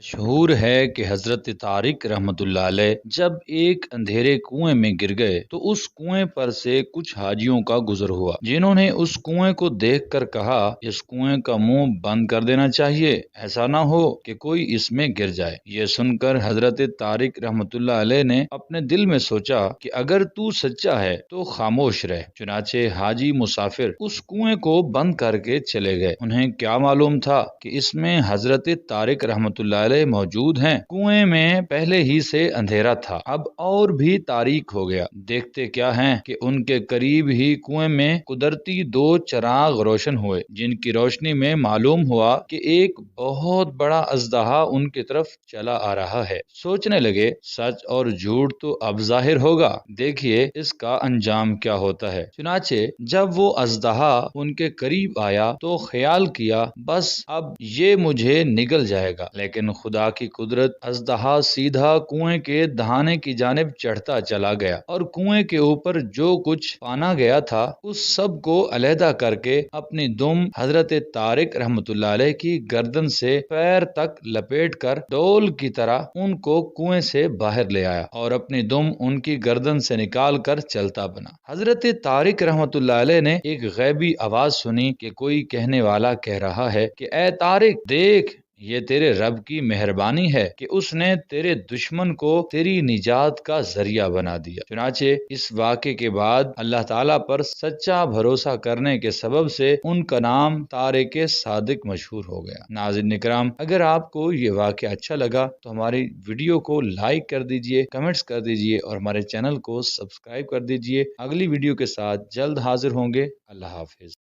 مشہور ہے کہ حضرت طارق رحمۃ اللہ علیہ جب ایک اندھیرے کنویں میں گر گئے تو اس کنویں پر سے کچھ حاجیوں کا گزر ہوا، جنہوں نے اس کنویں کو دیکھ کر کہا اس کنویں کا منہ بند کر دینا چاہیے، ایسا نہ ہو کہ کوئی اس میں گر جائے۔ یہ سن کر حضرت طارق رحمۃ اللہ علیہ نے اپنے دل میں سوچا کہ اگر تو سچا ہے تو خاموش رہ۔ چنانچہ حاجی مسافر اس کنویں کو بند کر کے چلے گئے۔ انہیں کیا معلوم تھا کہ اس میں حضرت طارق رحمۃ اللہ علیہ موجود ہیں۔ کنویں میں پہلے ہی سے اندھیرا تھا، اب اور بھی تاریک ہو گیا۔ دیکھتے کیا ہیں کہ ان کے قریب ہی کنویں میں قدرتی دو چراغ روشن ہوئے، جن کی روشنی میں معلوم ہوا کہ ایک بہت بڑا اژدہا ان کی طرف چلا آ رہا ہے۔ سوچنے لگے سچ اور جھوٹ تو اب ظاہر ہوگا، دیکھیے اس کا انجام کیا ہوتا ہے۔ چنانچہ جب وہ اژدہا ان کے قریب آیا تو خیال کیا بس اب یہ مجھے نگل جائے گا، لیکن خدا کی قدرت، اژدہا سیدھا کنویں کے دہانے کی جانب چڑھتا چلا گیا اور کنویں کے اوپر جو کچھ پانا گیا تھا اس سب کو علیحدہ کر کے اپنی دم حضرت طارق رحمۃ اللہ علیہ کی گردن سے پیر تک لپیٹ کر ڈول کی طرح ان کو کنویں سے باہر لے آیا اور اپنی دم ان کی گردن سے نکال کر چلتا بنا۔ حضرت طارق رحمۃ اللہ علیہ نے ایک غیبی آواز سنی کہ کوئی کہنے والا کہہ رہا ہے کہ اے طارق، دیکھ یہ تیرے رب کی مہربانی ہے کہ اس نے تیرے دشمن کو تیری نجات کا ذریعہ بنا دیا۔ چنانچہ اس واقعے کے بعد اللہ تعالیٰ پر سچا بھروسہ کرنے کے سبب سے ان کا نام طارق صادق مشہور ہو گیا۔ ناظرین اکرام، اگر آپ کو یہ واقعہ اچھا لگا تو ہماری ویڈیو کو لائک کر دیجئے، کمنٹس کر دیجئے اور ہمارے چینل کو سبسکرائب کر دیجئے۔ اگلی ویڈیو کے ساتھ جلد حاضر ہوں گے۔ اللہ حافظ۔